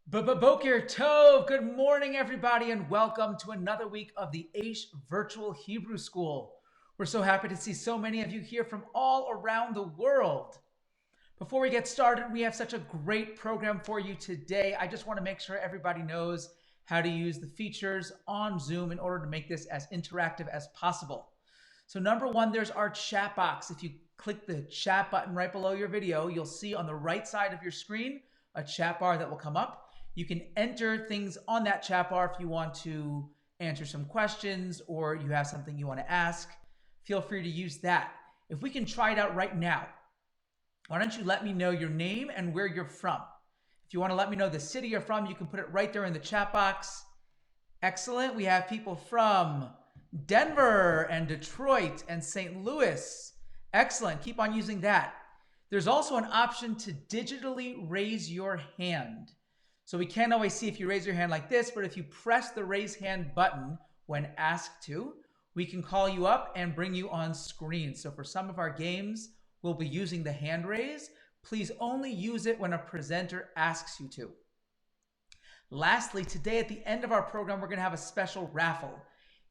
Boker Tov. Good morning, everybody, and welcome to another week of the Aish Virtual Hebrew School. We're so happy to see so many of you here from all around the world. Before we get started, we have such a great program for you today. I just want to make sure everybody knows how to use the features on Zoom in order to make this as interactive as possible. So number one, there's our chat box. If you click the chat button right below your video, you'll see on the right side of your screen a chat bar that will come up. You can enter things on that chat bar if you want to answer some questions or you have something you want to ask. Feel free to use that. If we can try it out right now, why don't you let me know your name and where you're from? If you want to let me know the city you're from, you can put it right there in the chat box. Excellent. We have people from Denver and Detroit and St. Louis. Excellent. Keep on using that. There's also an option to digitally raise your hand. So we can't always see if you raise your hand like this, but if you press the raise hand button when asked to, we can call you up and bring you on screen. So for some of our games, we'll be using the hand raise. Please only use it when a presenter asks you to. Lastly, today at the end of our program, we're going to have a special raffle.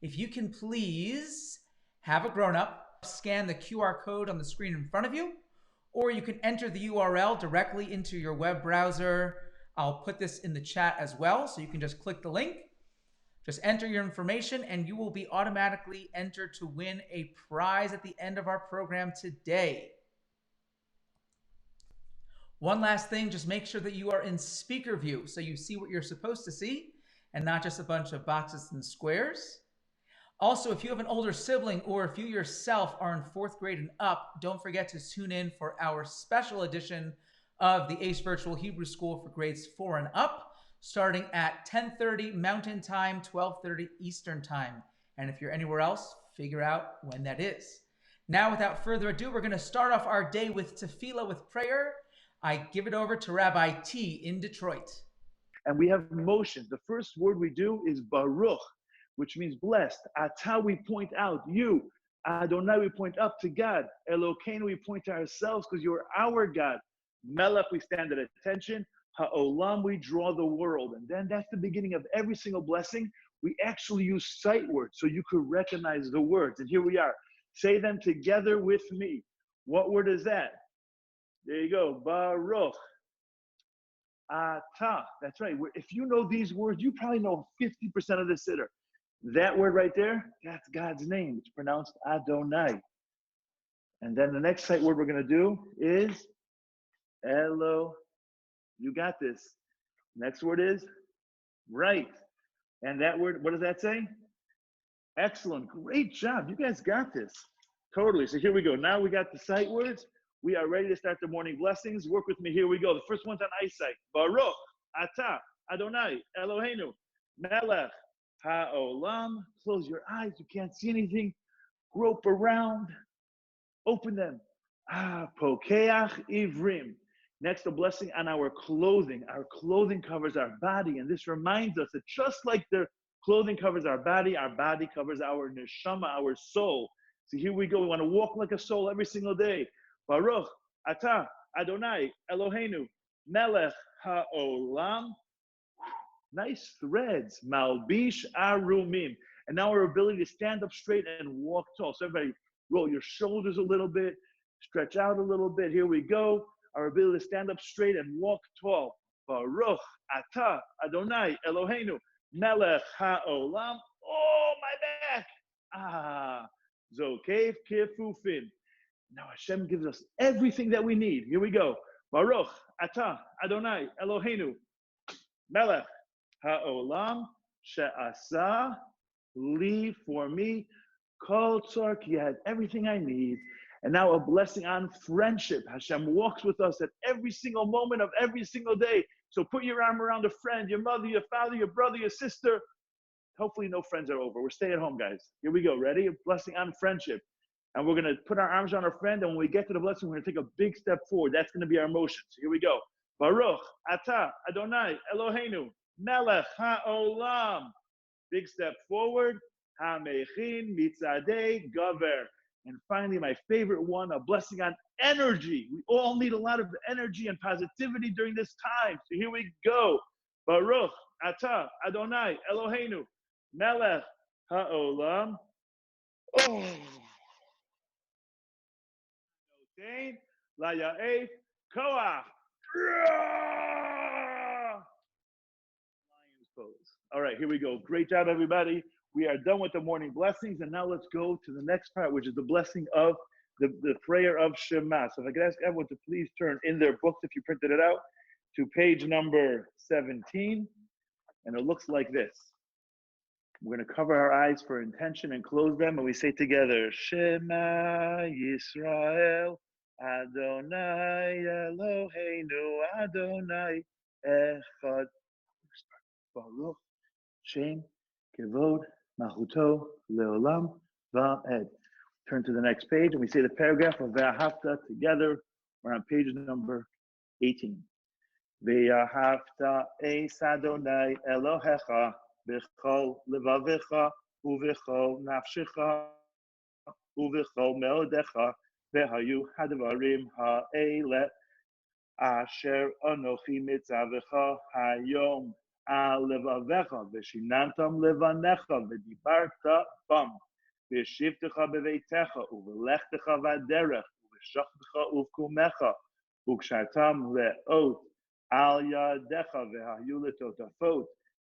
If you can please have a grown-up scan the QR code on the screen in front of you, or you can enter the URL directly into your web browser. I'll put this in the chat as well, so you can just click the link, just enter your information, and you will be automatically entered to win a prize at the end of our program today. One last thing, just make sure that you are in speaker view so you see what you're supposed to see and not just a bunch of boxes and squares. Also, if you have an older sibling or if you yourself are in fourth grade and up, don't forget to tune in for our special edition of the Aish Virtual Hebrew School for grades 4 and up, starting at 10:30 Mountain Time, 12:30 Eastern Time. And if you're anywhere else, figure out when that is. Now, without further ado, we're going to start off our day with tefillah, with prayer. I give it over to Rabbi T in Detroit. And we have motions. The first word we do is Baruch, which means blessed. Atah, we point out you. Adonai, we point up to God. Elokeinu, we point to ourselves because you're our God. Melech, we stand at attention. Ha'olam, we draw the world. And then that's the beginning of every single blessing. We actually use sight words so you could recognize the words. And here we are. Say them together with me. What word is that? There you go. Baruch. Atah. That's right. If you know these words, you probably know 50% of the siddur. That word right there, that's God's name. It's pronounced Adonai. And then the next sight word we're going to do is Elo. You got this. Next word is right. And that word, what does that say? Excellent. Great job. You guys got this. Totally. So here we go. Now we got the sight words. We are ready to start the morning blessings. Work with me. Here we go. The first one's on eyesight. Baruch, Atah, Adonai, Eloheinu, Melech, Ha'olam. Close your eyes. You can't see anything. Grope around. Open them. Pokeach Ivrim. Next, a blessing on our clothing. Our clothing covers our body. And this reminds us that just like the clothing covers our body covers our neshama, our soul. So here we go. We want to walk like a soul every single day. Baruch, Atah, Adonai, Eloheinu, Melech HaOlam. Nice threads. Malbish Arumim. And now our ability to stand up straight and walk tall. So everybody roll your shoulders a little bit, stretch out a little bit. Here we go. Our ability to stand up straight and walk tall. Baruch, Atah, Adonai, Eloheinu, Melech HaOlam. Oh, my back. Zokev Kifufin. Now Hashem gives us everything that we need. Here we go. Baruch, Atah, Adonai, Eloheinu, Melech, Ha'olam, She'asa, Li, for me, Kol Tzark, you had everything I need. And now a blessing on friendship. Hashem walks with us at every single moment of every single day. So put your arm around a friend, your mother, your father, your brother, your sister. Hopefully no friends are over. We're staying at home, guys. Here we go. Ready? A blessing on friendship. And we're going to put our arms on our friend. And when we get to the blessing, we're going to take a big step forward. That's going to be our motion. So here we go. Baruch, Atah, Adonai, Eloheinu, Melech, HaOlam. Big step forward. Hamechin, Mitzadei, Gaver. And finally, my favorite one, a blessing on energy. We all need a lot of energy and positivity during this time. So here we go. Baruch Ata Adonai Eloheinu Melech Ha'olam. Oh. Notain La Ya'ef Koach. Lion's pose. All right, here we go. Great job, everybody. We are done with the morning blessings, and now let's go to the next part, which is the blessing of the prayer of Shema. So if I could ask everyone to please turn in their books, if you printed it out, to page number 17, and it looks like this. We're going to cover our eyes for intention and close them, and we say together, Shema Yisrael, Adonai Eloheinu, Adonai Echad. Baruch Shem Kevod Machuto Leolam Va'ed. Turn to the next page, and we say the paragraph of Ve'ahavta together. We're on page number 18. Ve'ahavta es Adonai Elohecha b'chol levavecha u'v'chol nafshecha u'v'chol meodecha ve'hayu hadvarim ha'ele asher anochi mitzavecha hayom al levavecha v'shinantam levanecha v'dibarta bam v'shivtecha beveitecha u'v'lechtecha v'aderech u'v'shachtecha u'v'kumecha u'kshartam le'ot al yadecha v'hayu letotafot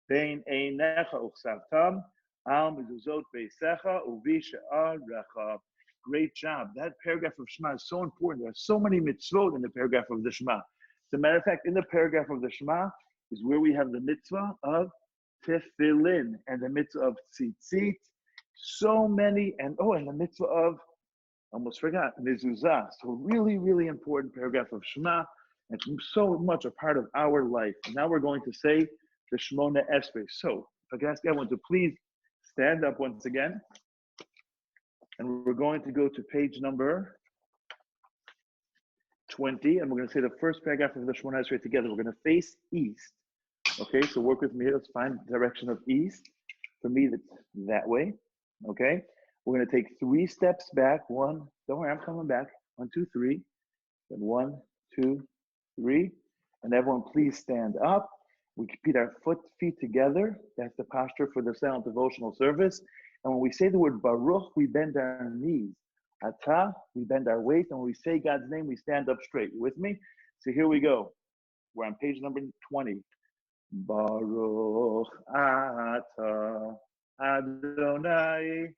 bein einecha u'chsavtam al mezuzot beisecha u'v'she'arecha. Great job. That paragraph of Shema is so important. There are so many mitzvot in the paragraph of the Shema. As a matter of fact, in the paragraph of the Shema is where we have the mitzvah of tefillin and the mitzvah of tzitzit. So many, and the mitzvah of, almost forgot, mezuzah. So really, really important paragraph of Shema, and so much a part of our life. And now we're going to say the Shemona Esrei. So if I could ask everyone to please stand up once again. And we're going to go to page number 20, and we're going to say the first paragraph of the Shemona Esrei together. We're going to face east. Okay, so work with me here. Let's find the direction of east. For me, that's that way. Okay, we're going to take 3 steps back. 1, don't worry, I'm coming back. 1, 2, 3. Then 1, 2, 3. And everyone, please stand up. We repeat our feet together. That's the posture for the silent devotional service. And when we say the word Baruch, we bend our knees. Ata, we bend our waist. And when we say God's name, we stand up straight. You with me? So here we go. We're on page number 20. Baruch Ata Adonai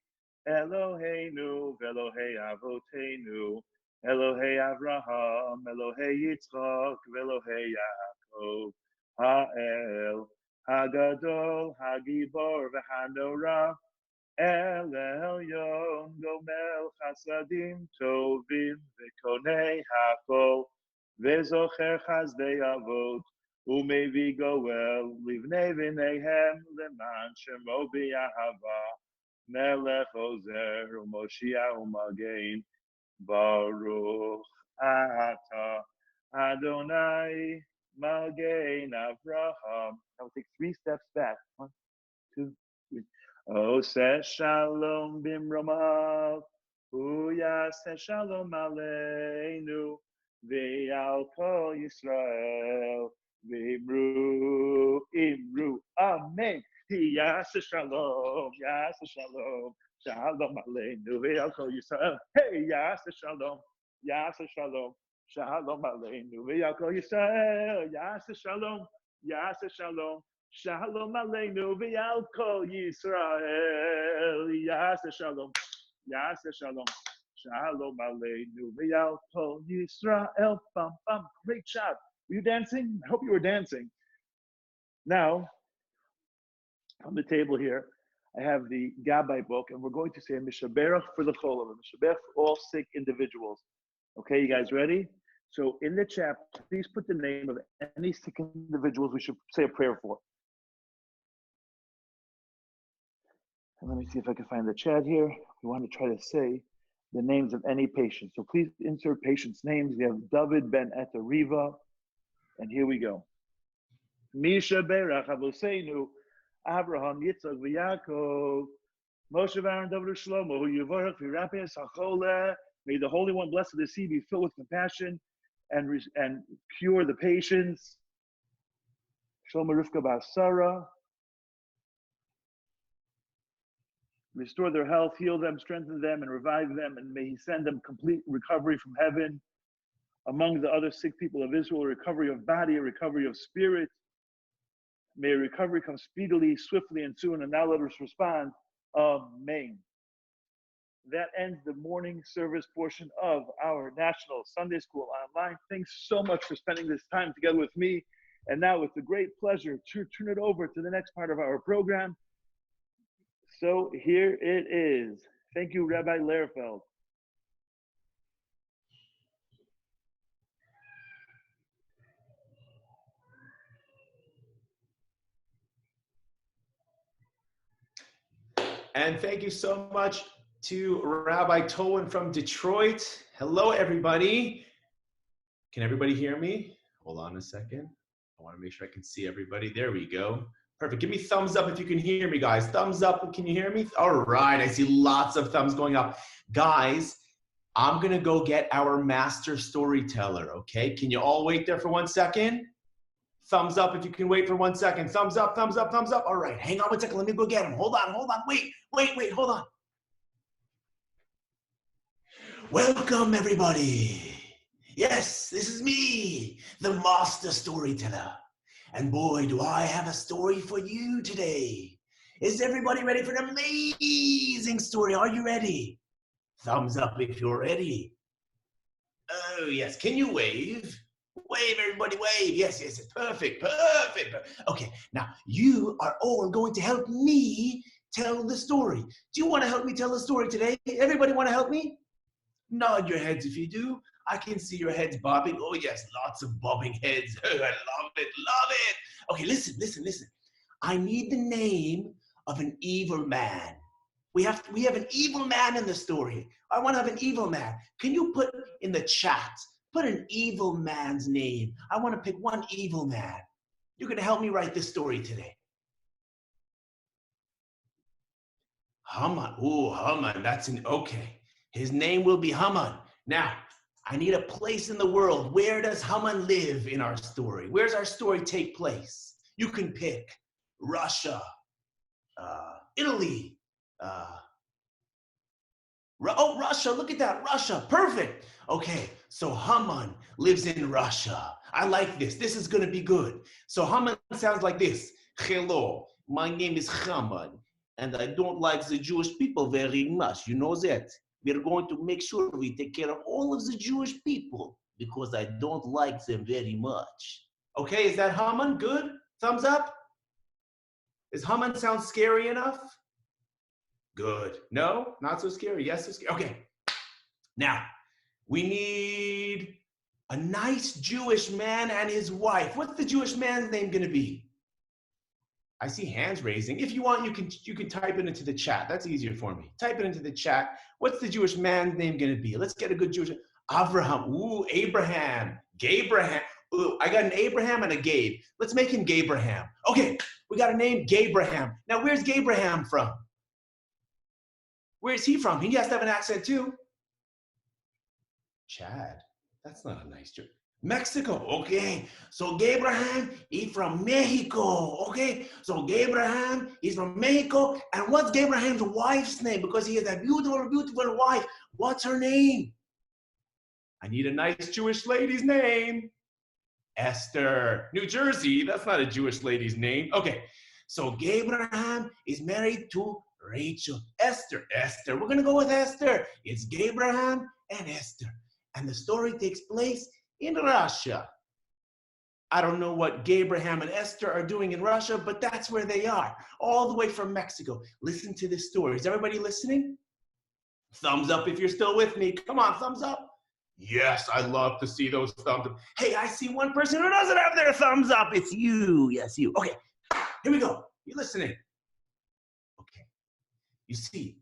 Eloheinu Velohei Avoteinu Elohei Avraham Elohei Yitzchak Velohei Yaakov Ha'el Hagadol Hagibor V'Hanorah El Elyon Gomel Chasadim Tovim V'Konei Hakol V'Zocher Chazdei Avot Umevi Goel Livnei V'Neihem Leman Shemo B'Yahava Melech Ozer U'Moshiach U'Magein Baruch Ata Adonai Magein Avraham. Now we'll take 3 steps back. 1, 2, 3. Oseh Shalom Bimromav Uyaseh Shalom Aleinu Ve'al Kol Yisrael V'imru Imru Amen. Yaseh Shalom Shalom Aleinu Ve'al Kol Yisrael. Hey, Yaseh Shalom Shalom Aleinu Ve'al Kol Yisrael. Yaseh Shalom Shalom Aleinu Ve'al Kol Yisrael. Yaseh Shalom Shalom Aleinu Ve'al Kol Yisrael. Bam, bam. Great job. Were you dancing? I hope you were dancing. Now, on the table here, I have the Gabbai book, and we're going to say a Mishaberach for the Cholam, a Mishaberach for all sick individuals. Okay, you guys ready? So in the chat, please put the name of any sick individuals we should say a prayer for. And let me see if I can find the chat here. We want to try to say the names of any patient. So please insert patients' names. We have David Ben Etta Riva. And here we go. Misha Berach Avoseinu, Abraham, Yitzchak, V'Yaakov, Moshe, Aaron, David, Shlomo, who Yivorach, V'Rapeh, Sachole. May the Holy One, blessed the sea, be filled with compassion and cure the patients. Shalom Rivka Bas Sarah. Restore their health, heal them, strengthen them, and revive them, and may He send them complete recovery from heaven. Among the other sick people of Israel, a recovery of body, a recovery of spirit. May a recovery come speedily, swiftly, and soon. And now let us respond, Amen. That ends the morning service portion of our National Sunday School Online. Thanks so much for spending this time together with me. And now it's a great pleasure to turn it over to the next part of our program. So here it is. Thank you, Rabbi Lehrfeld. And thank you so much to Rabbi Tolan from Detroit. Hello, everybody. Can everybody hear me? Hold on a second. I want to make sure I can see everybody. There we go. Perfect. Give me thumbs up if you can hear me, guys. Thumbs up. Can you hear me? All right. I see lots of thumbs going up. Guys, I'm going to go get our master storyteller, okay? Can you all wait there for 1 second? Thumbs up if you can wait for 1 second. Thumbs up, thumbs up, thumbs up. All right, hang on 1 second. Let me go get him. Hold on. Wait, hold on. Welcome, everybody. Yes, this is me, the master storyteller. And boy, do I have a story for you today. Is everybody ready for an amazing story? Are you ready? Thumbs up if you're ready. Oh, yes. Can you wave? Wave, everybody, wave. Yes, perfect. Okay, now you are all going to help me tell the story. Do you want to help me tell the story today? Everybody want to help me? Nod your heads if you do. I can see your heads bobbing. Oh, yes, lots of bobbing heads. Oh, I love it. Okay, listen. I need the name of an evil man. We have an evil man in the story. I want to have an evil man. Can you put in the chat, put an evil man's name? I want to pick one evil man. You're going to help me write this story today. Haman. Oh, Haman. Okay. His name will be Haman. Now, I need a place in the world. Where does Haman live in our story? Where's our story take place? You can pick Russia, Italy. Russia. Look at that. Russia. Perfect. Okay, so Haman lives in Russia. I like this. This is going to be good. So Haman sounds like this. Hello, my name is Haman, and I don't like the Jewish people very much. You know that? We're going to make sure we take care of all of the Jewish people because I don't like them very much. Okay, is that Haman good? Thumbs up? Does Haman sound scary enough? Good. No? Not so scary? Yes, so scary. Okay. Now, we need a nice Jewish man and his wife. What's the Jewish man's name going to be? I see hands raising. If you want, you can type it into the chat. That's easier for me. Type it into the chat. What's the Jewish man's name going to be? Let's get a good Jewish. Abraham. Ooh, Abraham. Gabraham. Ooh, I got an Abraham and a Gabe. Let's make him Gabraham. Okay, we got a name, Gabraham. Now, where's Gabraham from? Where is he from? He has to have an accent too. Chad. That's not a nice joke. Mexico. Okay. So Gabraham, he's from Mexico. Okay. So Gabraham, he's from Mexico. And what's Gabraham's wife's name? Because he has a beautiful, beautiful wife. What's her name? I need a nice Jewish lady's name. Esther. New Jersey. That's not a Jewish lady's name. Okay. So Gabraham is married to Rachel. Esther. We're going to go with Esther. It's Gabraham and Esther. And the story takes place in Russia. I don't know what Gabraham and Esther are doing in Russia, but that's where they are, all the way from Mexico. Listen to this story. Is everybody listening? Thumbs up if you're still with me. Come on, thumbs up. Yes, I love to see those thumbs up. Hey, I see one person who doesn't have their thumbs up. It's you. Yes, you. Okay, here we go. You listening? Okay. You see,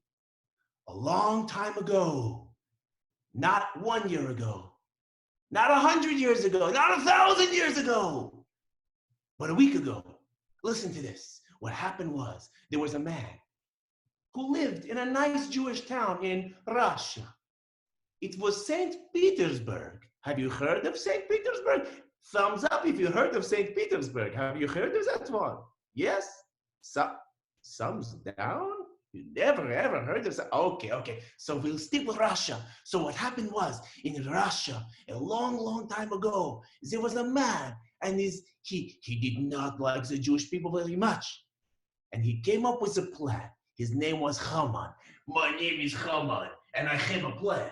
a long time ago, not 1 year ago, not 100 years ago, not 1,000 years ago, but a week ago. Listen to this. What happened was there was a man who lived in a nice Jewish town in Russia. It was St. Petersburg. Have you heard of St. Petersburg? Thumbs up if you heard of St. Petersburg. Have you heard of that one? Yes? Thumbs down? You never ever heard of that? Okay. So we'll stick with Russia. So what happened was, in Russia, a long, long time ago, there was a man, and he did not like the Jewish people very much. And he came up with a plan. His name was Haman. My name is Haman, and I have a plan.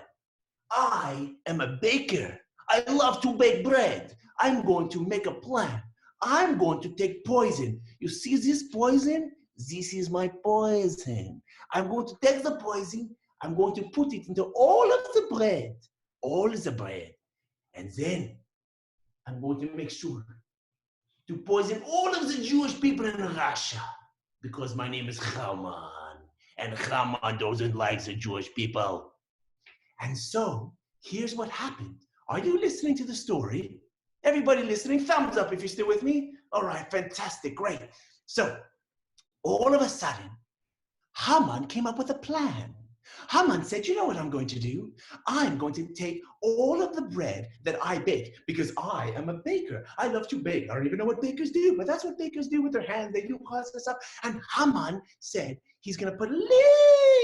I am a baker. I love to bake bread. I'm going to make a plan. I'm going to take poison. You see this poison? This is my poison. I'm going to take the poison. I'm going to put it into all of the bread. All of the bread. And then I'm going to make sure to poison all of the Jewish people in Russia. Because my name is Haman. And Haman doesn't like the Jewish people. And so, here's what happened. Are you listening to the story? Everybody listening, thumbs up if you're still with me. All right, fantastic, great. So, all of a sudden, Haman came up with a plan. Haman said, you know what I'm going to do? I'm going to take all of the bread that I bake, because I am a baker. I love to bake. I don't even know what bakers do, but that's what bakers do with their hands. They do all kinds of stuff. And Haman said he's going to put a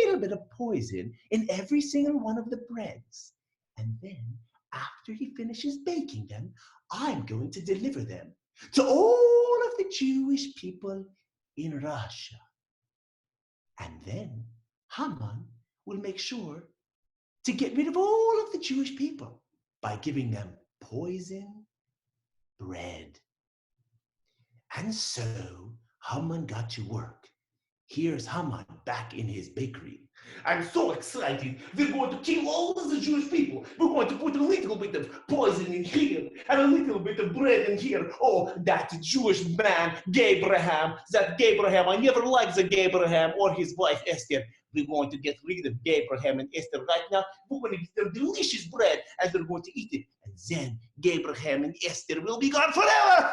little bit of poison in every single one of the breads. And then, after he finishes baking them, I'm going to deliver them to all of the Jewish people in Russia. And then Haman will make sure to get rid of all of the Jewish people by giving them poison bread. And so Haman got to work. Here's Haman back in his bakery. I'm so excited. We're going to kill all of the Jewish people. We're going to put a little bit of poison in here and a little bit of bread in here. Oh, that Jewish man, Gabraham. I never liked the Gabraham or his wife, Esther. We're going to get rid of Gabraham and Esther right now. We're going to give them delicious bread and they're going to eat it. And then Gabraham and Esther will be gone forever.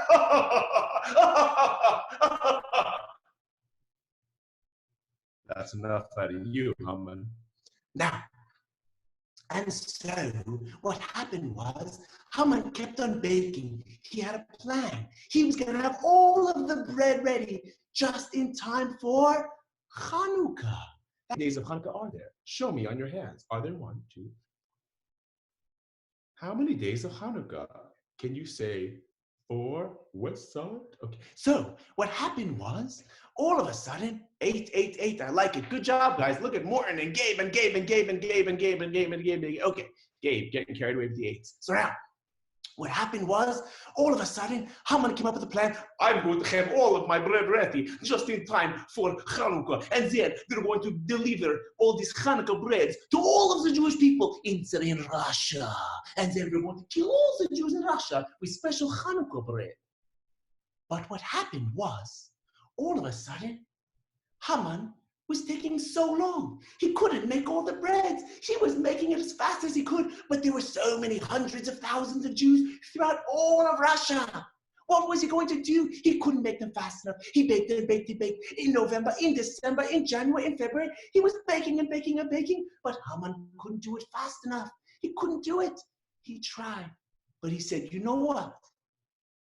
That's enough out of you, Haman. Now, and so what happened was Haman kept on baking. He had a plan. He was going to have all of the bread ready just in time for Hanukkah. How many days of Hanukkah are there? Show me on your hands. Are there 1, 2? How many days of Hanukkah? Can you say 4? West side? Okay. So what happened was, all of a sudden, 8. I like it. Good job, guys. Look at Morton and Gabe. Okay, Gabe getting carried away with the 8s. So now, what happened was, all of a sudden, Haman came up with a plan. I'm going to have all of my bread ready just in time for Hanukkah. And then they're going to deliver all these Hanukkah breads to all of the Jewish people in Russia. And then we're going to kill all the Jews in Russia with special Hanukkah bread. But what happened was, all of a sudden, Haman was taking so long. He couldn't make all the breads. He was making it as fast as he could, but there were so many hundreds of thousands of Jews throughout all of Russia. What was he going to do? He couldn't make them fast enough. He baked in November, in December, in January, in February. He was baking, but Haman couldn't do it fast enough. He couldn't do it. He tried, but he said, you know what?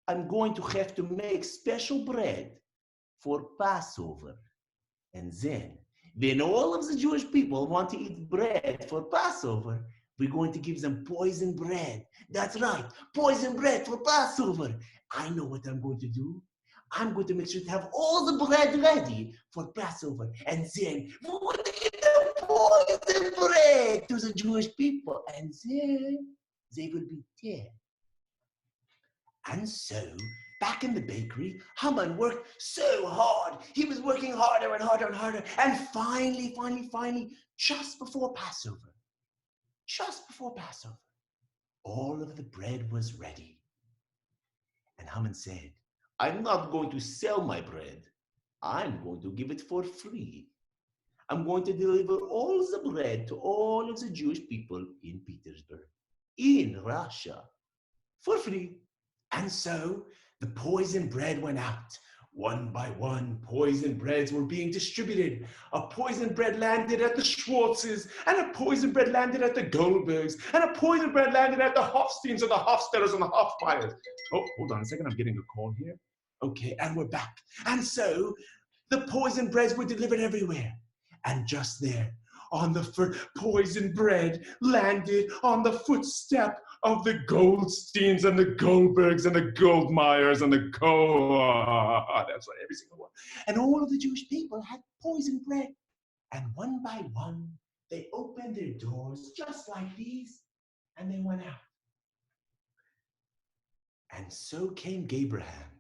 I'm going to have to make special bread for Passover. And then, when all of the Jewish people want to eat bread for Passover, we're going to give them poison bread. That's right, poison bread for Passover. I know what I'm going to do. I'm going to make sure to have all the bread ready for Passover. And then, we're going to give them poison bread to the Jewish people. And then, they will be dead. And so, back in the bakery, Haman worked so hard. He was working harder and harder. And finally, just before Passover, all of the bread was ready. And Haman said, I'm not going to sell my bread. I'm going to give it for free. I'm going to deliver all the bread to all of the Jewish people in Petersburg, in Russia, for free. And so the poison bread went out. one by one, poison breads were being distributed. A poison bread landed at the Schwartzes, and a poison bread landed at the Goldbergs, and a poison bread landed at the Hofsteins and the Hofstetters and the Hofmeyers. Oh, hold on a second, I'm getting a call here. Okay, and we're back. And so the poison breads were delivered everywhere. And just there, on the poison bread landed on the footstep of the Goldsteins and the Goldbergs and the Goldmeyers and the that's right, every single one. And all of the Jewish people had poison bread. And one by one, they opened their doors just like these, and they went out. And so came Gabraham.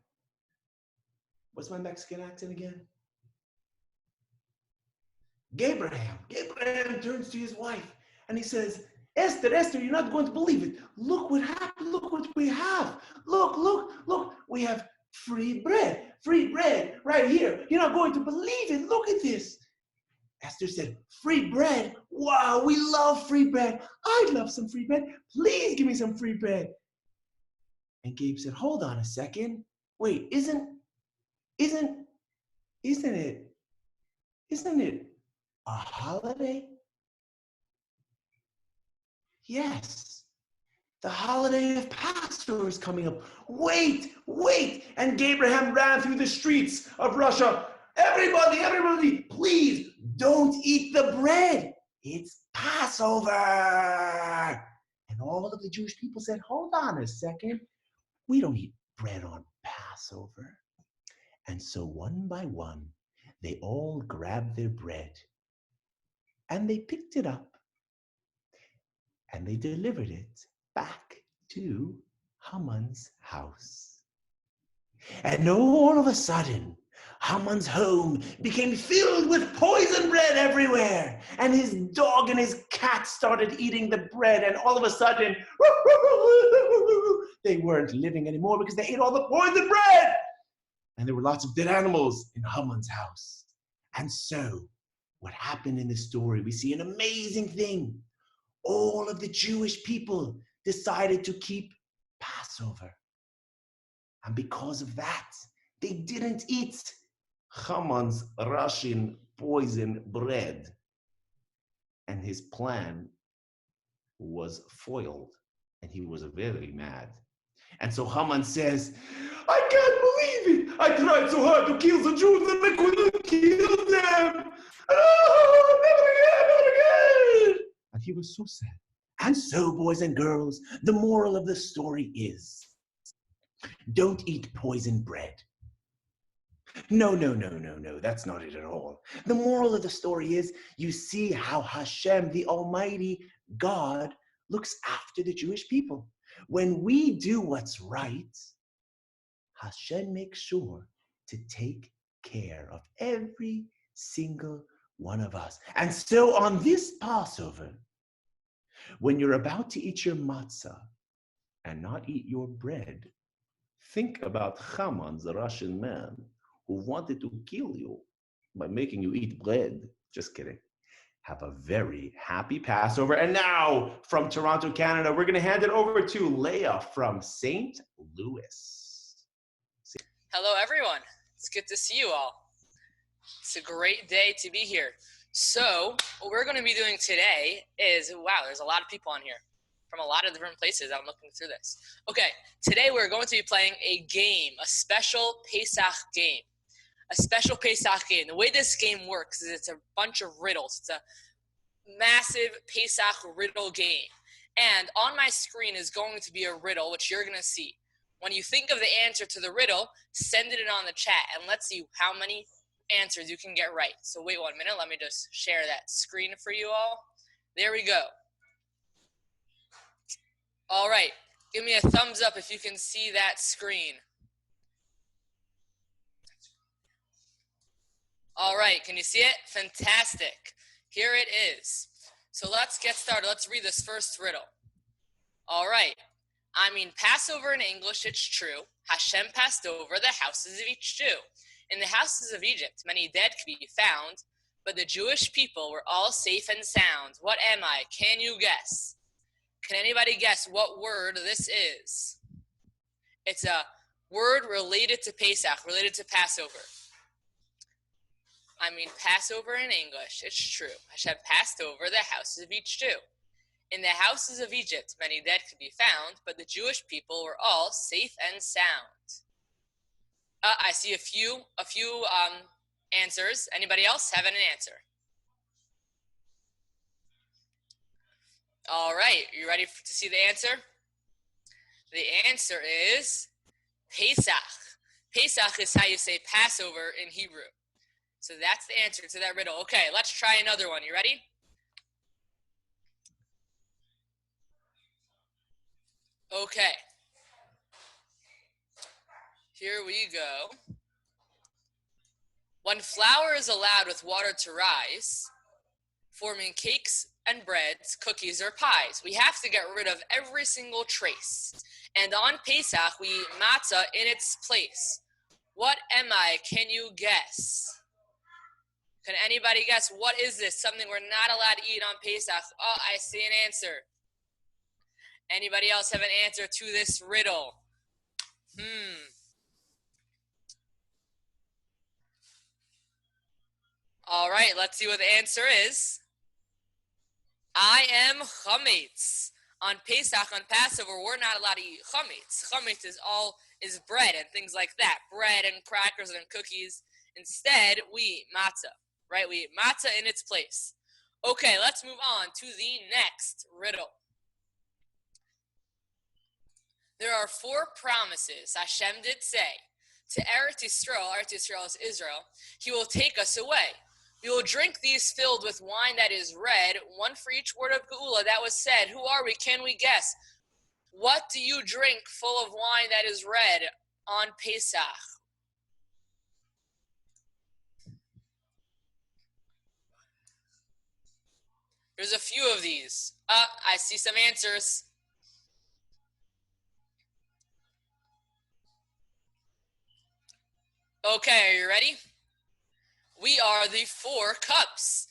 What's my Mexican accent again? Gabraham turns to his wife and he says, Esther, you're not going to believe it. Look what happened. Look what we have. Look. We have free bread right here. You're not going to believe it. Look at this. Esther said, free bread? Wow, we love free bread. I'd love some free bread. Please give me some free bread. And Gabe said, hold on a second. Wait, isn't it a holiday? Yes, the holiday of Passover is coming up. Wait. And Gabraham ran through the streets of Russia. Everybody, please don't eat the bread. It's Passover. And all of the Jewish people said, hold on a second. We don't eat bread on Passover. And so one by one, they all grabbed their bread and they picked it up and they delivered it back to Haman's house. And all of a sudden, Haman's home became filled with poison bread everywhere. And his dog and his cat started eating the bread. And all of a sudden, they weren't living anymore because they ate all the poison bread. And there were lots of dead animals in Haman's house. And so, what happened in this story, we see an amazing thing. All of the Jewish people decided to keep Passover. And because of that, they didn't eat Haman's Russian poison bread. And his plan was foiled, and he was very mad. And so Haman says, I can't believe it. I tried so hard to kill the Jews and I couldn't kill them. Never again. And he was so sad. And so, boys and girls, the moral of the story is, don't eat poison bread. No, that's not it at all. The moral of the story is, you see how Hashem, the Almighty God, looks after the Jewish people. When we do what's right, Hashem makes sure to take care of every single one of us. And so on this Passover, when you're about to eat your matzah and not eat your bread, think about Haman, the Russian man, who wanted to kill you by making you eat bread. Just kidding. Have a very happy Passover. And now, from Toronto, Canada, we're going to hand it over to Leah from St. Louis. Hello, everyone. It's good to see you all. It's a great day to be here. So, what we're going to be doing today is, wow, there's a lot of people on here from a lot of different places. I'm looking through this. Okay, today we're going to be playing a game, a special Pesach game. A special Pesach game. The way this game works is it's a bunch of riddles. It's a massive Pesach riddle game. And on my screen is going to be a riddle, which you're going to see. When you think of the answer to the riddle, send it in on the chat, and let's see how many answers you can get right. So wait 1 minute. Let me just share that screen for you all. There we go. All right. Give me a thumbs up if you can see that screen. All right, can you see it? Fantastic. Here it is. So let's get started. Let's read this first riddle. All right. I mean, Passover in English, it's true. Hashem passed over the houses of each Jew. In the houses of Egypt, many dead could be found, but the Jewish people were all safe and sound. What am I? Can you guess? Can anybody guess what word this is? It's a word related to Pesach, related to Passover. I mean, Passover in English, it's true. Hashem passed over the houses of each Jew. In the houses of Egypt, many dead could be found, but the Jewish people were all safe and sound. I see a few answers. Anybody else have an answer? All right, you ready to see the answer? The answer is Pesach. Pesach is how you say Passover in Hebrew. So that's the answer to that riddle. Okay, let's try another one. You ready? Okay. Here we go. When flour is allowed with water to rise, forming cakes and breads, cookies, or pies, we have to get rid of every single trace. And on Pesach, we eat matzah in its place. What am I? Can you guess? Can anybody guess? What is this? Something we're not allowed to eat on Pesach. Oh, I see an answer. Anybody else have an answer to this riddle? All right, let's see what the answer is. I am chametz. On Pesach, on Passover, we're not allowed to eat chametz. Chametz is bread and things like that. Bread and crackers and cookies. Instead, we eat matzah, right? We eat matzah in its place. Okay, let's move on to the next riddle. There are 4 promises Hashem did say to Eretz Yisrael is Israel, He will take us away. We will drink these filled with wine that is red, one for each word of Geula that was said. Who are we? Can we guess? What do you drink full of wine that is red on Pesach? There's a few of these. I see some answers. Okay, are you ready? We are the 4 cups.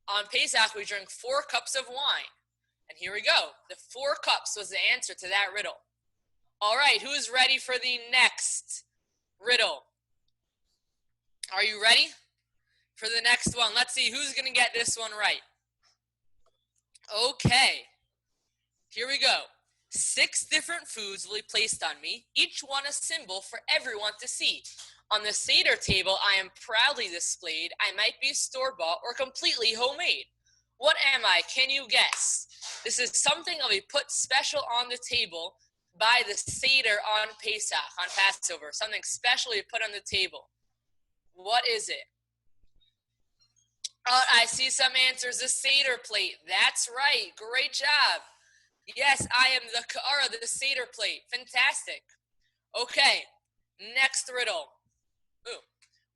On Pesach, we drink 4 cups of wine. And here we go. The 4 cups was the answer to that riddle. All right, who's ready for the next riddle? Are you ready for the next one? Let's see who's going to get this one right. Okay, here we go. 6 different foods will be placed on me, each one a symbol for everyone to see. On the Seder table, I am proudly displayed. I might be store-bought or completely homemade. What am I? Can you guess? This is something that we put special on the table by the Seder on Pesach, on Passover. Something special we put on the table. What is it? I see some answers. The Seder plate. That's right. Great job. Yes, I am the Ka'ara, the Seder plate. Fantastic. Okay, next riddle. Ooh,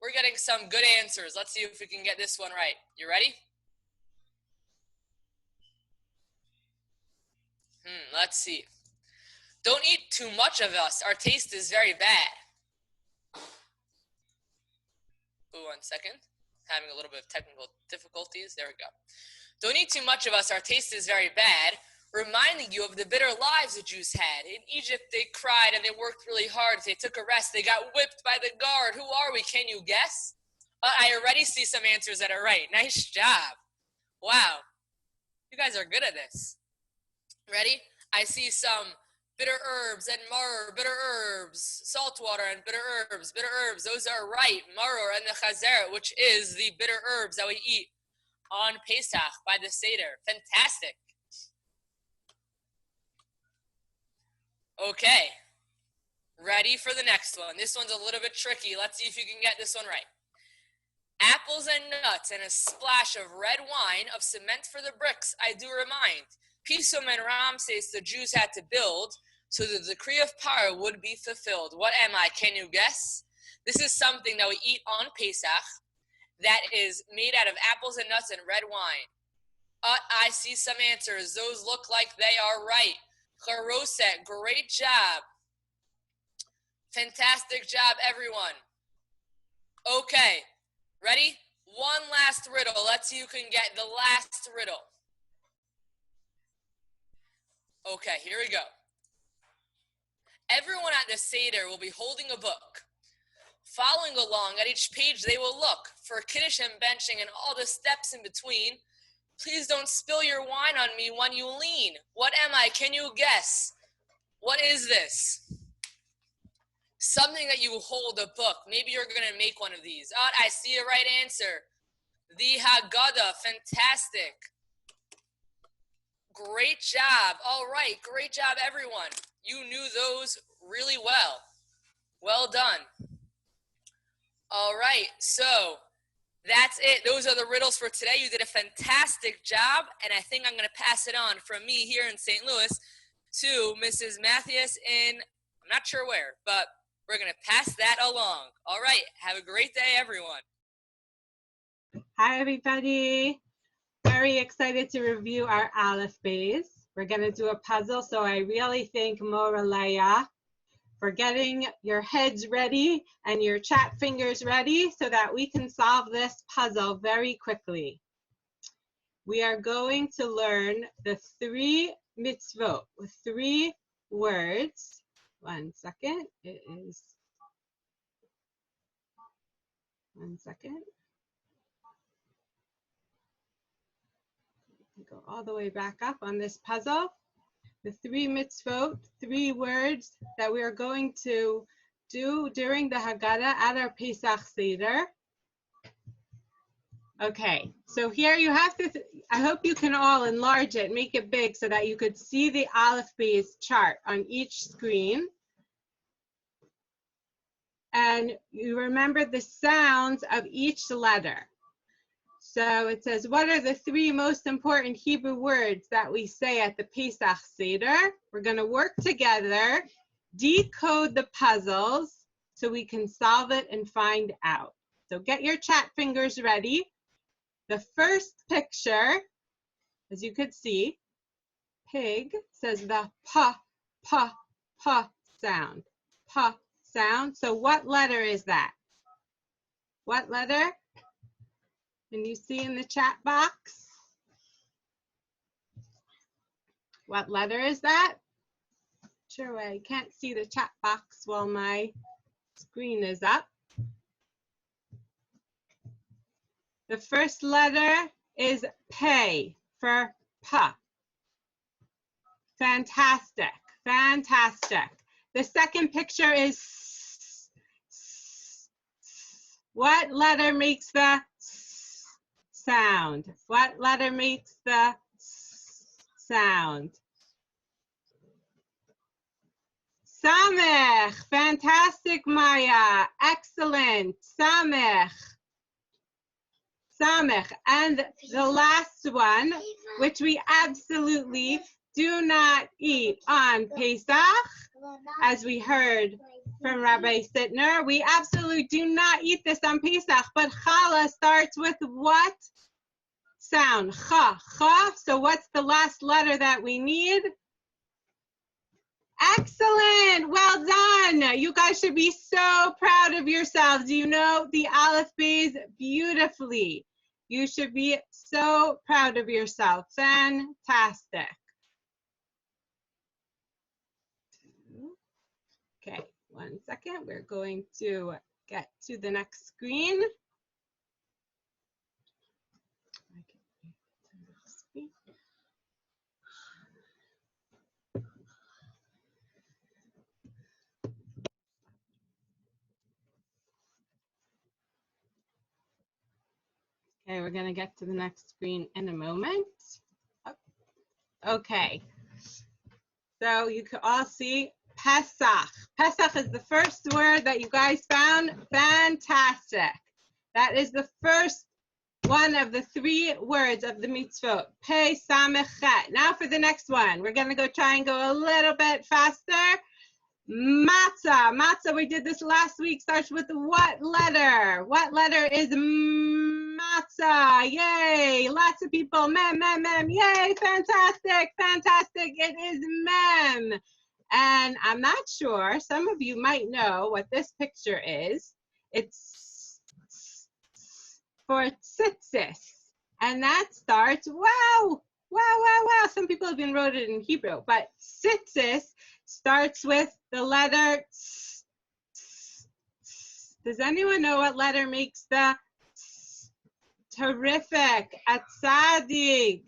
we're getting some good answers. Let's see if we can get this one right. You ready? Let's see. Don't eat too much of us. Our taste is very bad. Ooh, 1 second. Having a little bit of technical difficulties. There we go. Don't eat too much of us. Our taste is very bad. Reminding you of the bitter lives the Jews had. In Egypt, they cried and they worked really hard. If they took a rest, they got whipped by the guard. Who are we? Can you guess? I already see some answers that are right. Nice job. Wow. You guys are good at this. Ready? I see some bitter herbs and maror, bitter herbs, salt water and bitter herbs. Those are right. Maror and the chazer, which is the bitter herbs that we eat on Pesach by the Seder. Fantastic. Okay, ready for the next one. This one's a little bit tricky. Let's see if you can get this one right. Apples and nuts and a splash of red wine, of cement for the bricks, I do remind. Pisum and Ramses the Jews had to build, so the decree of Paro would be fulfilled. What am I? Can you guess? This is something that we eat on Pesach that is made out of apples and nuts and red wine. I see some answers. Those look like they are right. Charoset, great job. Fantastic job, everyone. Okay, ready? One last riddle. Let's see who can get the last riddle. Okay, here we go. Everyone at the Seder will be holding a book. Following along, at each page they will look for Kiddush and benching and all the steps in between. Please don't spill your wine on me when you lean. What am I? Can you guess? What is this? Something that you hold a book. Maybe you're going to make one of these. Oh, I see a right answer. The Haggadah. Fantastic. Great job. All right. Great job, everyone. You knew those really well. Well done. All right. So that's it. Those are the riddles for today. You did a fantastic job. And I think I'm going to pass it on from me here in St. Louis to Mrs. Mathias in, I'm not sure where, but we're going to pass that along. All right. Have a great day, everyone. Hi, everybody. Very excited to review our Aleph Beis. We're going to do a puzzle, so I really thank Moraleya for getting your heads ready and your chat fingers ready so that we can solve this puzzle very quickly. We are going to learn the 3 mitzvot with 3 words. 1 second. It is 1 second. Go all the way back up on this puzzle. The 3 mitzvot, 3 words that we are going to do during the Haggadah at our Pesach Seder. Okay, so here you have to, I hope you can all enlarge it, make it big so that you could see the Aleph Beis chart on each screen. And you remember the sounds of each letter. So it says, what are the 3 most important Hebrew words that we say at the Pesach Seder? We're going to work together, decode the puzzles so we can solve it and find out. So get your chat fingers ready. The first picture, as you could see, pig says the pa, pa, pa sound. Pa sound. So what letter is that? What letter? Can you see in the chat box? What letter is that? Sure, I can't see the chat box while my screen is up. The first letter is Pei for pa. Fantastic, fantastic. The second picture is what letter makes the sound? What letter makes the sound? Samech. Fantastic, Maya. Excellent. Samech. Samech. And the last one, which we absolutely do not eat on Pesach, as we heard from Rabbi Sittner. We absolutely do not eat this on Pesach, but challah starts with what sound? Cha, cha. So what's the last letter that we need? Excellent. Well done. You guys should be so proud of yourselves. You know the Aleph Beis beautifully. You should be so proud of yourself. Fantastic. Okay, 1 second. We're going to get to the next screen. Okay, we're going to get to the next screen in a moment. Okay, so you can all see Pesach. Pesach is the first word that you guys found. Fantastic. That is the first one of the 3 words of the mitzvot. Pei, samech, chet. Now for the next one. We're going to go try and go a little bit faster. Matzah. Matzah, we did this last week, starts with what letter? What letter is matzah? Yay. Lots of people. Mem, mem, mem. Yay. Fantastic. Fantastic. It is mem. And I'm not sure, some of you might know what this picture is. It's for tzitzis. And that starts, wow, wow, wow, wow. Some people even wrote it in Hebrew, but tzitzis starts with the letter S. Does anyone know what letter makes the S? Terrific. Atzadik.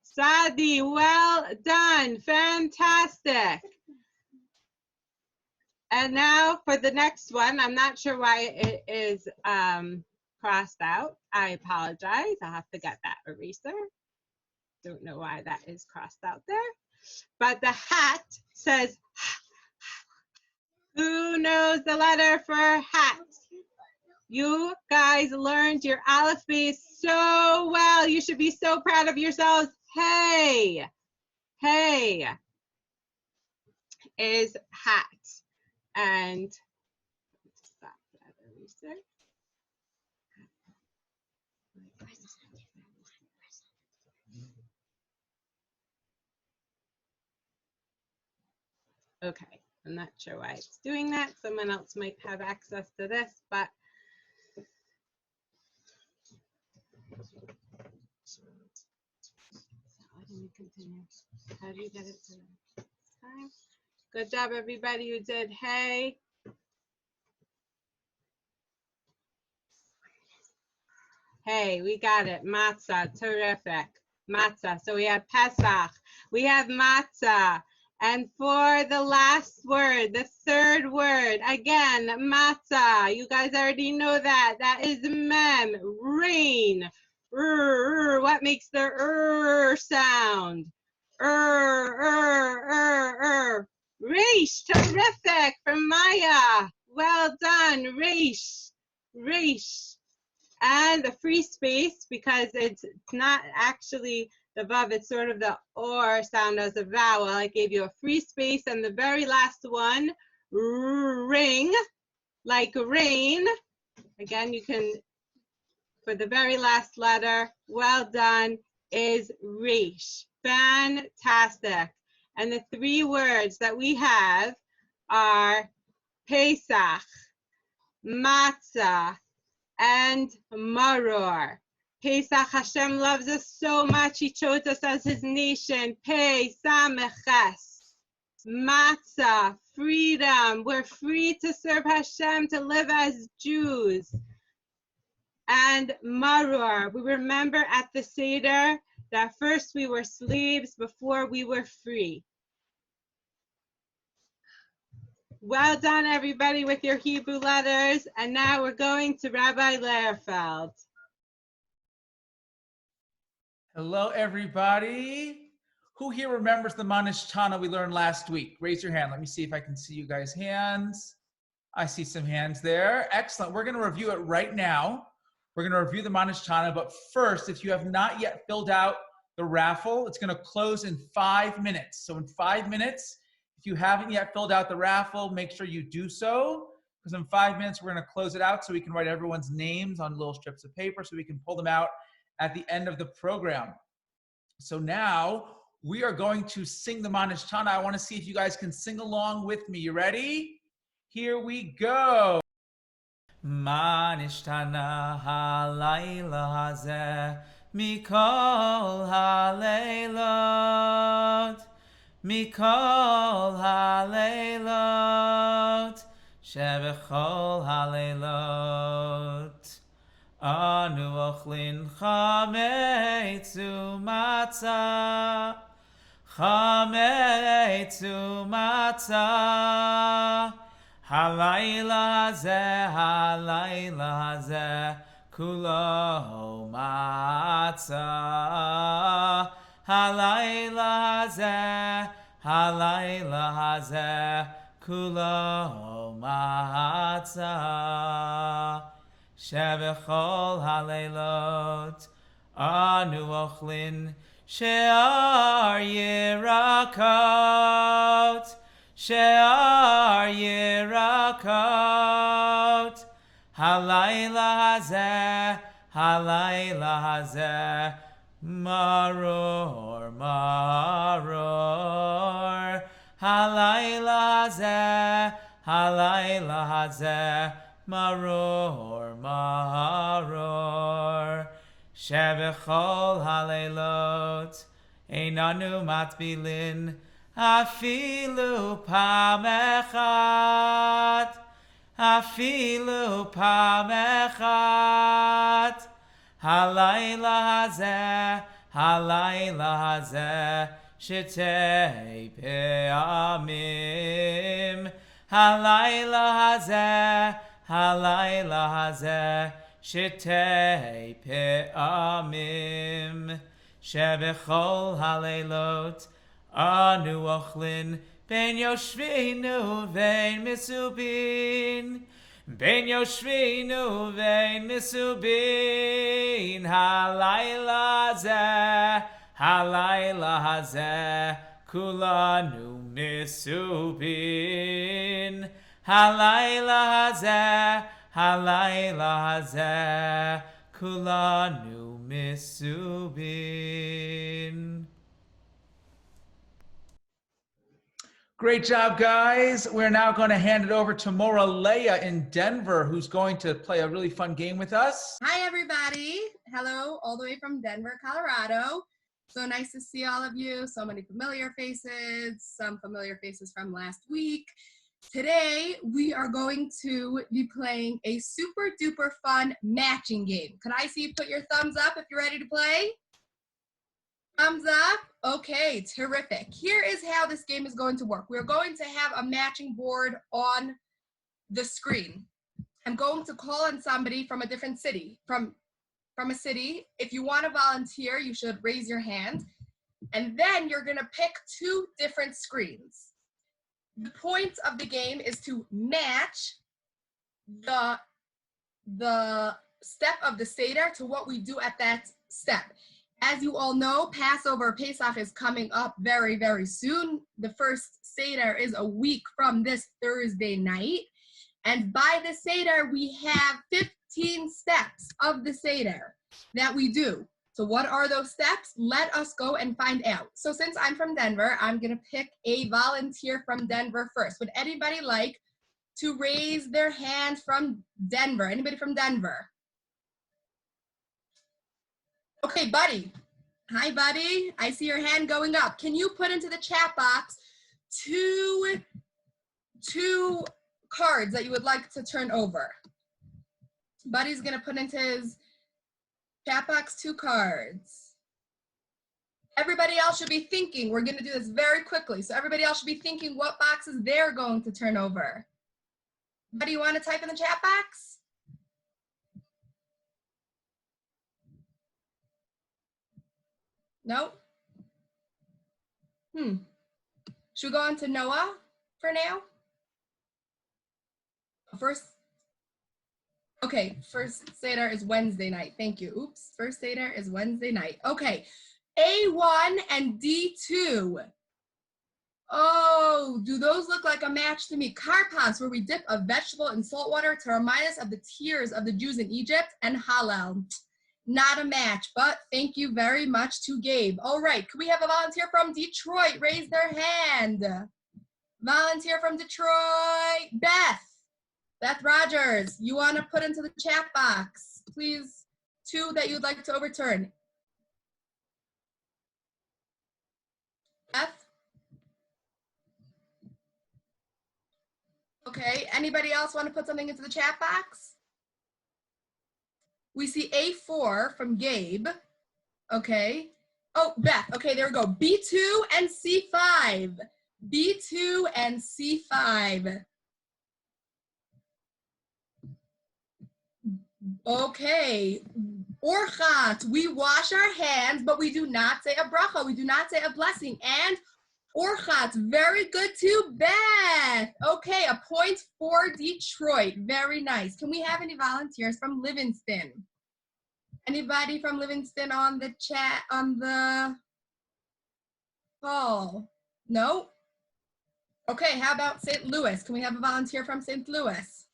Sadi, well done. Fantastic. And now for the next one, I'm not sure why it is crossed out. I apologize. I'll have to get that eraser. Don't know why that is crossed out there. But the hat says, who knows the letter for hat? You guys learned your alphabet so well. You should be so proud of yourselves. Hey, hey is hat. And stop that eraser. Okay, I'm not sure why it's doing that. Someone else might have access to this, but how do you get it to this time? Good job, everybody who did hey. Hey, we got it. Matzah, terrific. Matzah. So we have Pesach. We have matzah. And for the last word, the third word, again, matzah. You guys already know that. That is mem, rain. What makes the sound? Reish, terrific from Maya. Well done, Reish, Reish. And the free space, because it's not actually the vav, it's sort of the or sound as a vowel. I gave you a free space. And the very last one, ring, like rain. Again, you can, for the very last letter, well done, is resh. Fantastic. And the three words that we have are Pesach, Matzah, and Maror. Pesach, Hashem loves us so much. He chose us as his nation. Pesameches. Matzah, freedom. We're free to serve Hashem, to live as Jews. And Maror, we remember at the Seder that first we were slaves before we were free. Well done, everybody, with your Hebrew letters. And now we're going to Rabbi Lehrfeld. Hello, everybody. Who here remembers the Manish Tana we learned last week? Raise your hand. Let me see if I can see you guys' hands. I see some hands there. Excellent. We're going to review it right now. We're going to review the Manish Tana. But first, if you have not yet filled out the raffle, it's going to close in 5 minutes. So in 5 minutes, if you haven't yet filled out the raffle, make sure you do so, because in 5 minutes, we're going to close it out so we can write everyone's names on little strips of paper so we can pull them out at the end of the program. So now we are going to sing the Manish Tana. I want to see if you guys can sing along with me. You ready? Here we go. Manish Tana halayla hazeh mikol haleilot mikol haleilot shebechol haleilot anu ochlin chametzu matzah chametzu matzah halayla hazeh kulo matzah halayla hazeh kulo matzah shebechol haleilot anu ochlin she'ar yirakot she'ar yirakot halayla hazeh maror halayla hazeh maror shebechol haleilot einanu matbilin Afilu pam echat, afilu pam echat. Halayla hazeh, shetei pe'amim. Halayla hazeh, shetei pe'amim. Shebechol haleilot anu ochlin ben yoshvinu vein misubin. Ben yoshvinu vein misubin. Halayla hazeh, kulanu misubin. Halayla hazeh, kulanu misubin. Great job, guys. We're now going to hand it over to Mora Leia in Denver, who's going to play a really fun game with us. Hi, everybody. Hello, all the way from Denver, Colorado. So nice to see all of you. So many familiar faces, some familiar faces from last week. Today, we are going to be playing a super duper fun matching game. Can I see you put your thumbs up if you're ready to play? Thumbs up? Okay, terrific. Here is how this game is going to work. We're going to have a matching board on the screen. I'm going to call on somebody from a different city, from a city. If you want to volunteer, you should raise your hand. And then you're going to pick two different screens. The point of the game is to match the step of the Seder to what we do at that step. As you all know, Passover, Pesach is coming up very, very soon. The first Seder is a week from this Thursday night. And by the Seder, we have 15 steps of the Seder that we do. So what are those steps? Let us go and find out. So since I'm from Denver, I'm going to pick a volunteer from Denver first. Would anybody like to raise their hand from Denver? Anybody from Denver? Okay, Buddy. Hi, Buddy. I see your hand going up. Can you put into the chat box two cards that you would like to turn over? Buddy's going to put into his chat box 2 cards. Everybody else should be thinking. We're going to do this very quickly. So everybody else should be thinking what boxes they're going to turn over. Buddy, you want to type in the chat box? No? Should we go on to Noah for now? First Seder is Wednesday night. Thank you. Oops. First Seder is Wednesday night. Okay. A1 and D2. Oh, do those look like a match to me? Karpas, where we dip a vegetable in salt water to remind us of the tears of the Jews in Egypt, and Hallel. Not a match, but thank you very much to Gabe. All right, could we have a volunteer from Detroit raise their hand? Volunteer from Detroit, Beth Rogers, you want to put into the chat box, please, 2 that you'd like to overturn. Beth? Okay, anybody else want to put something into the chat box? We see A4 from Gabe. Okay. Oh, Beth. Okay, there we go. B2 and C5. B2 and C5. Okay. Orchat, we wash our hands, but we do not say a bracha. We do not say a blessing. And Orchat, very good too, Beth. Okay, a point for Detroit. Very nice. Can we have any volunteers from Livingston? Anybody from Livingston on the chat, on the call? No? Okay, how about St. Louis? Can we have a volunteer from St. Louis?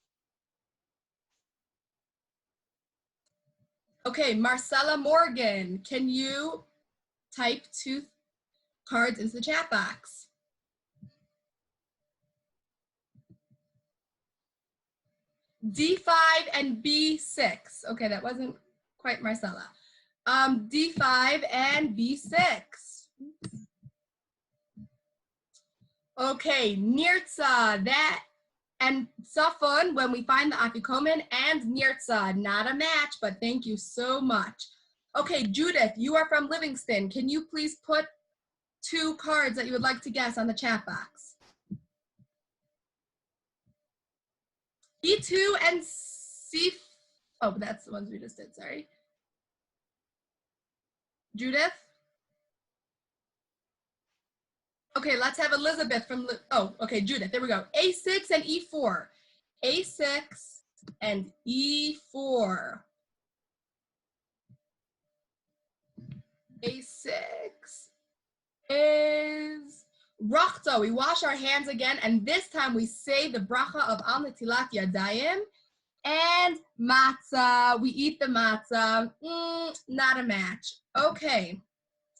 Okay, Marcella Morgan, can you type 2 cards into the chat box? D5 and B6. Okay, that wasn't quite Marcella. D5 and B6. Okay, Nirtza, that, and Safon, when we find the Afikomen, and Nirtza, not a match, but thank you so much. Okay, Judith, you are from Livingston. Can you please put 2 cards that you would like to guess on the chat box? E2 and C, oh, that's the ones we just did, sorry. Judith? Okay, let's have Elizabeth from, oh, okay, Judith, there we go. A6 and E4. A6 and E4. A6 is Rachta. We wash our hands again, and this time we say the bracha of Al Netilat Yadayim. And matzah, we eat the matzah. Not a match. Okay,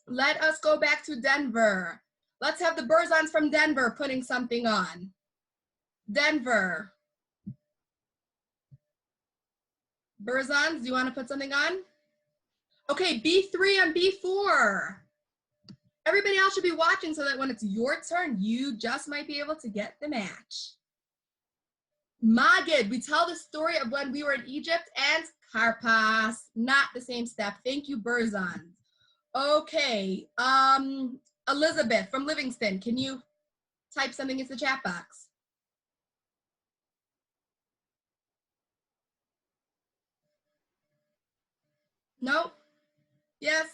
let us go back to Denver. Let's have the Burzons from Denver putting something on. Denver. Burzons, do you want to put something on? Okay, B3 and B4. Everybody else should be watching so that when it's your turn, you just might be able to get the match. Magid, we tell the story of when we were in Egypt, and Karpas, not the same step. Thank you, Burzon. Okay, Elizabeth from Livingston, can you type something into the chat box? No? Yes?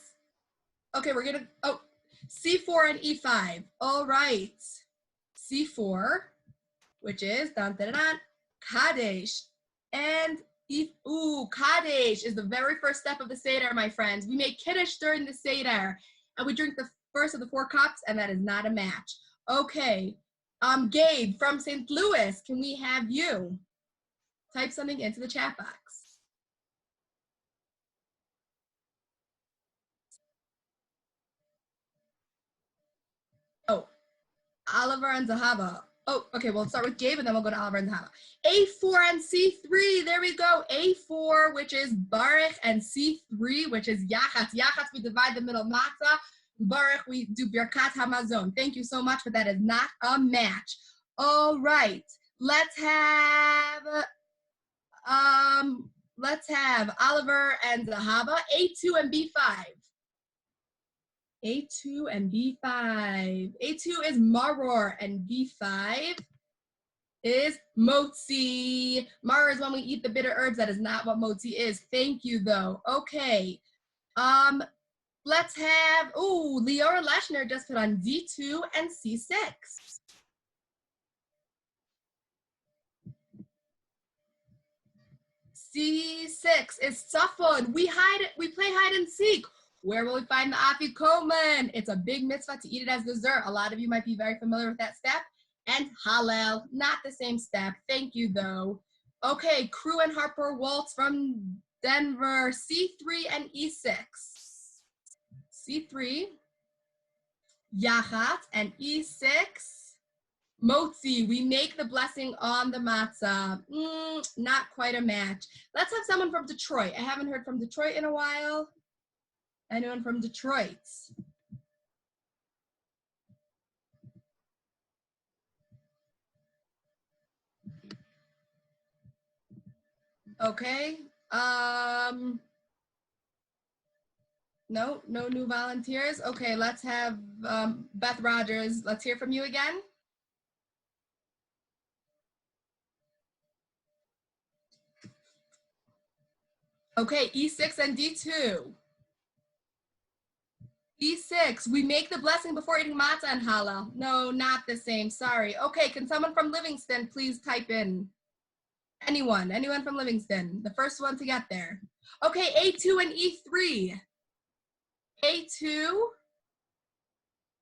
Okay, we're gonna, oh, C4 and E5. All right. C4, which is, dun, dun, dun, dun, Kadesh. And, Kadesh is the very first step of the Seder, my friends. We make Kiddush during the Seder, and we drink the first of the 4 cups, and that is not a match. Okay, Gabe from St. Louis, can we have you type something into the chat box? Oh, Oliver and Zahava. Oh, okay, we'll start with Gabe and then we'll go to Oliver and Zahava. A4 and C3, there we go. A4, which is Baruch, and C3, which is Yachatz. Yachatz, we divide the middle matzah. Baruch, we do Birkat Hamazon. Thank you so much, but that is not a match. All right, let's have Oliver and Zahava. A2 and B5. A2 and B5. A2 is maror and B5 is motzi. Maror is when we eat the bitter herbs. That is not what motzi is. Thank you though. Okay. Let's have, Leora Leshner just put on D2 and C6. C6 is Safon. We play hide and seek. Where will we find the afikomen? It's a big mitzvah to eat it as dessert. A lot of you might be very familiar with that step. And Hallel, not the same step. Thank you, though. Okay, Crew and Harper Waltz from Denver, C3 and E6. C3, Yachat, and E6, Motzi. We make the blessing on the matzah. Not quite a match. Let's have someone from Detroit. I haven't heard from Detroit in a while. Anyone from Detroit? Okay. No new volunteers. Okay, let's have Beth Rogers. Let's hear from you again. Okay, E6 and D2. E6, we make the blessing before eating matzah and halal. No, not the same, sorry. Okay, can someone from Livingston please type in? Anyone from Livingston, the first one to get there. Okay, A2 and E3. A2,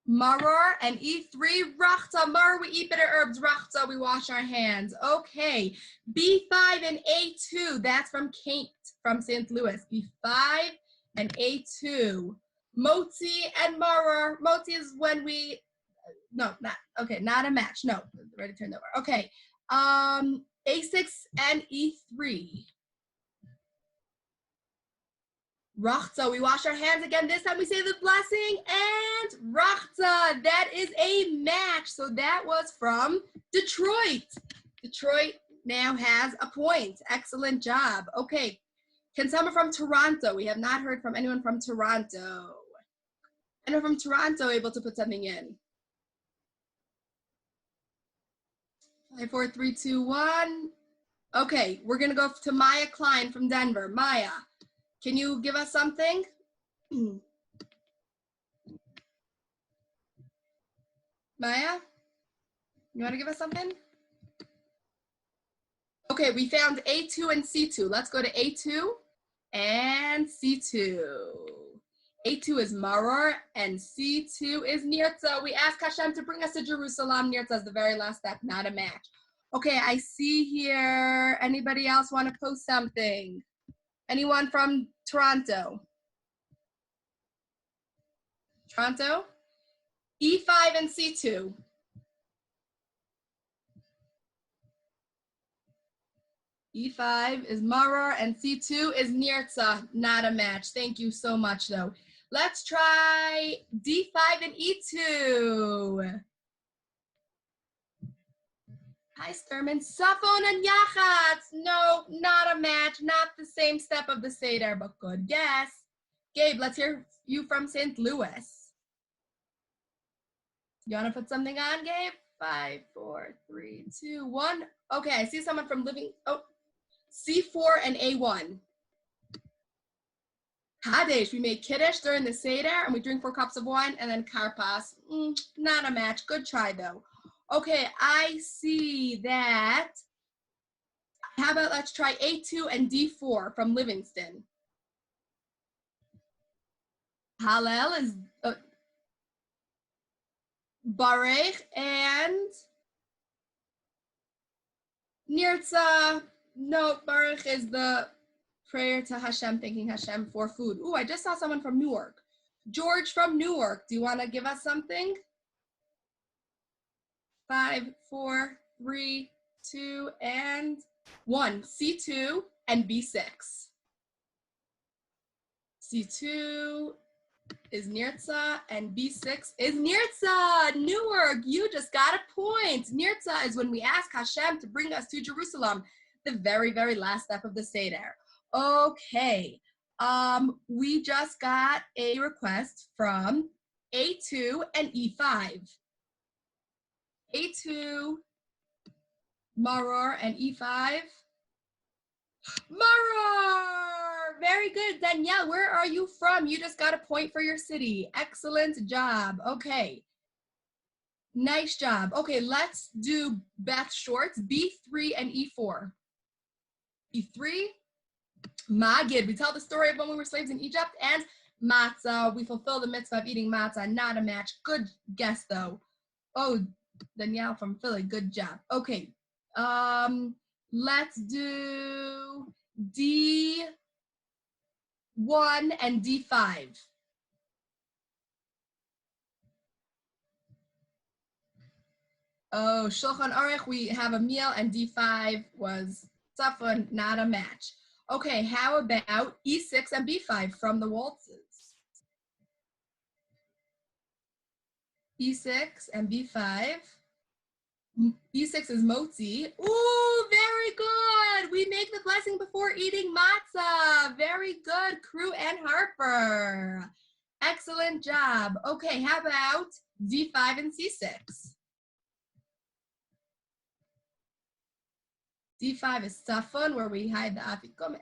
maror, and E3, rachta. Maror, we eat bitter herbs. Rachta, we wash our hands. Okay, B5 and A2, that's from Kate from St. Louis. B5 and A2. Motzi and maror. Motzi is when we, not a match. No, already turned over. Okay, A6 and E3. Rachza, we wash our hands again. This time we say the blessing, and Rachza, that is a match. So that was from Detroit. Detroit now has a point. Excellent job. Okay, can someone from Toronto? We have not heard from anyone from Toronto. Anyone from Toronto able to put something in? 5, 4, 3, 2, 1. Okay, we're gonna go to Maya Klein from Denver. Maya, can you give us something? Maya, you wanna give us something? Okay, we found A2 and C2. Let's go to A2 and C2. A2 is Maror and C2 is Nirtza. We asked Hashem to bring us to Jerusalem. Nirtza is the very last step, not a match. Okay, I see here. Anybody else want to post something? Anyone from Toronto? Toronto? E5 and C2. E5 is Maror and C2 is Nirtza. Not a match. Thank you so much, though. Let's try D5 and E2. Hi, Sturman. Safon and Yachatz. No, not a match. Not the same step of the Seder, but good guess. Gabe, let's hear you from St. Louis. You want to put something on, Gabe? 5, 4, 3, 2, 1. Okay, I see someone from Living. Oh, C4 and A1. Kadesh, we made Kiddush during the Seder, and we drink 4 cups of wine, and then Karpas. Not a match. Good try, though. Okay, I see that. How about let's try A2 and D4 from Livingston. Hallel is Baruch and Nirtza. No, Baruch is the prayer to Hashem, thanking Hashem for food. Ooh, I just saw someone from Newark. George from Newark, do you want to give us something? 5, 4, 3, 2, and 1. C2 and B6. C2 is Nirtza and B6 is Nirtza. Newark, you just got a point. Nirtza is when we ask Hashem to bring us to Jerusalem, the very, very last step of the Seder. Okay, we just got a request from A2 and E5. A2, Maror, and E5. Maror! Very good. Danielle, where are you from? You just got a point for your city. Excellent job. Okay. Nice job. Okay, let's do Beth Shorts, B3 and E4. E3, Magid. We tell the story of when we were slaves in Egypt, and matzah. We fulfill the mitzvah of eating matzah. Not a match. Good guess, though. Oh, Danielle from Philly. Good job. Okay. Let's do D1 and D5. Oh, Shulchan Aruch, we have a meal, and D5 was Safon, not a match. Okay, how about E6 and B5 from the waltzes? E6 and B5. B6 is motzi. Ooh, very good. We make the blessing before eating matzah. Very good, Crew and Harper. Excellent job. Okay, how about D5 and C6? D5 is Safon, where we hide the Afikomen.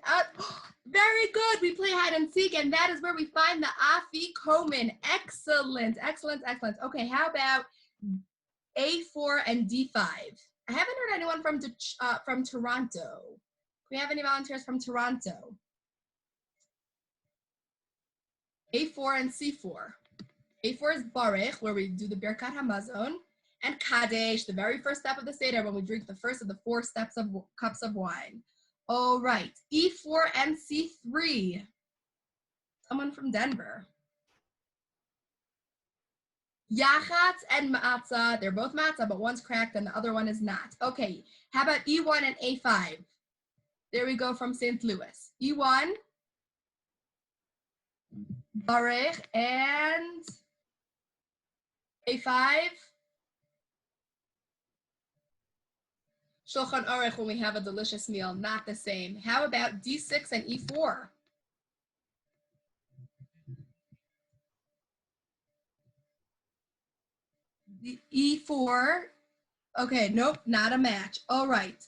Very good. We play hide and seek, and that is where we find the Afikomen. Excellent, excellent, excellent. Okay, how about A4 and D5? I haven't heard anyone from Toronto. Do we have any volunteers from Toronto? A4 and C4. A4 is Baruch, where we do the Birkat Hamazon, and Kadesh, the very first step of the Seder, when we drink the first of the 4 steps of cups of wine. All right, E4 and C3. Someone from Denver. Yachatz and matzah, they're both matzah, but one's cracked and the other one is not. Okay, how about E1 and A5? There we go from St. Louis. E1 Baruch, and A5. Shulchan Aruch when we have a delicious meal, not the same. How about D6 and E4? The E4. Okay, nope, not a match. All right.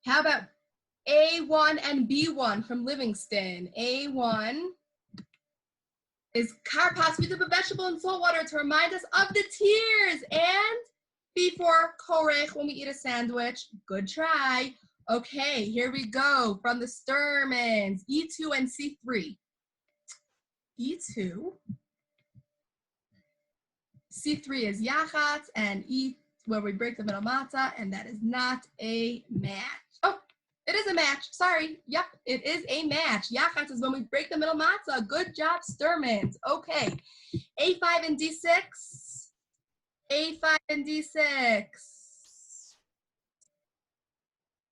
How about A1 and B1 from Livingston? A1 is karpas, we dip a vegetable in salt water to remind us of the tears. And B4, korech, when we eat a sandwich. Good try. Okay, here we go from the Sturmans. E2 and C3. E2. C3 is yachatz, and E where we break the middle matzah, and that is not a match. Oh, it is a match. Sorry. Yep, it is a match. Yachatz is when we break the middle matzah. Good job, Sturmans. Okay. A5 and D6. A5 and D6.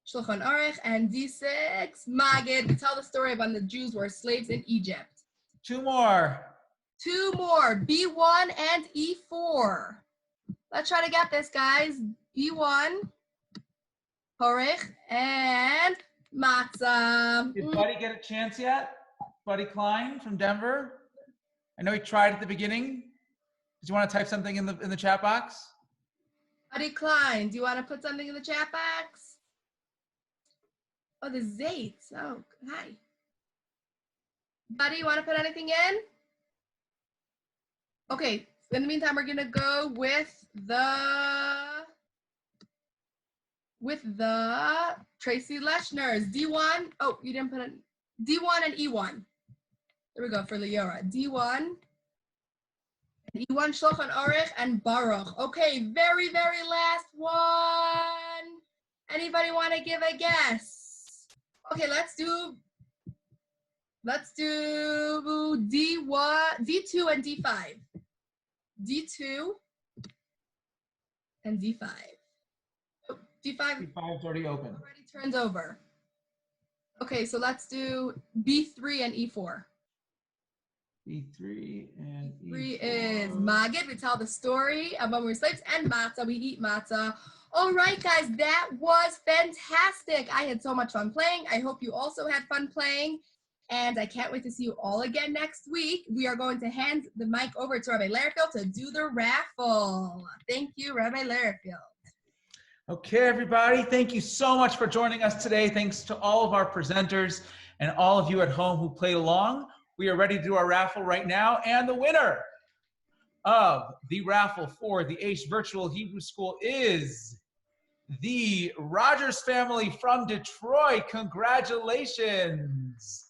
Shulchan Aruch and D6. Magid, tell the story of when the Jews were slaves in Egypt. Two more. Two more, B1 and E4. Let's try to get this, guys. B1, Porich, and Matzah. Did Buddy get a chance yet? Buddy Klein from Denver? I know he tried at the beginning. Did you want to type something in the chat box? Buddy Klein, do you want to put something in the chat box? Oh, the Zates. Oh, hi. Buddy, you want to put anything in? Okay, in the meantime, we're gonna go with the Tracy Leschner's D1. Oh, you didn't put it. D1 and E1. There we go for Leora. D1 and E1, Shulchan Aruch and Baruch. Okay, very, very last one. Anybody want to give a guess? Okay, let's do D1, D2 and D5. D2 and D5. Oh, D5. D5's already open. Already turned over. Okay, so let's do B3 and E4. B3 and E4. 3 is Magid. We tell the story of when we were slaves, and matzah. We eat matzah. All right, guys, that was fantastic. I had so much fun playing. I hope you also had fun playing. And I can't wait to see you all again next week. We are going to hand the mic over to Rabbi Lerfield to do the raffle. Thank you, Rabbi Lerfield. Okay, everybody, thank you so much for joining us today. Thanks to all of our presenters and all of you at home who played along. We are ready to do our raffle right now. And the winner of the raffle for the Aish Virtual Hebrew School is the Rogers family from Detroit. Congratulations.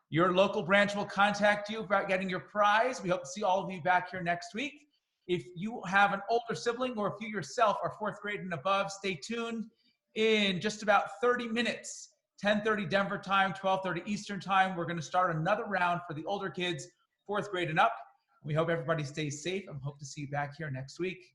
Your local branch will contact you about getting your prize. We hope to see all of you back here next week. If you have an older sibling or if you yourself are 4th grade and above, stay tuned. In just about 30 minutes, 10:30 Denver time, 12:30 Eastern time, we're going to start another round for the older kids, 4th grade and up. We hope everybody stays safe and hope to see you back here next week.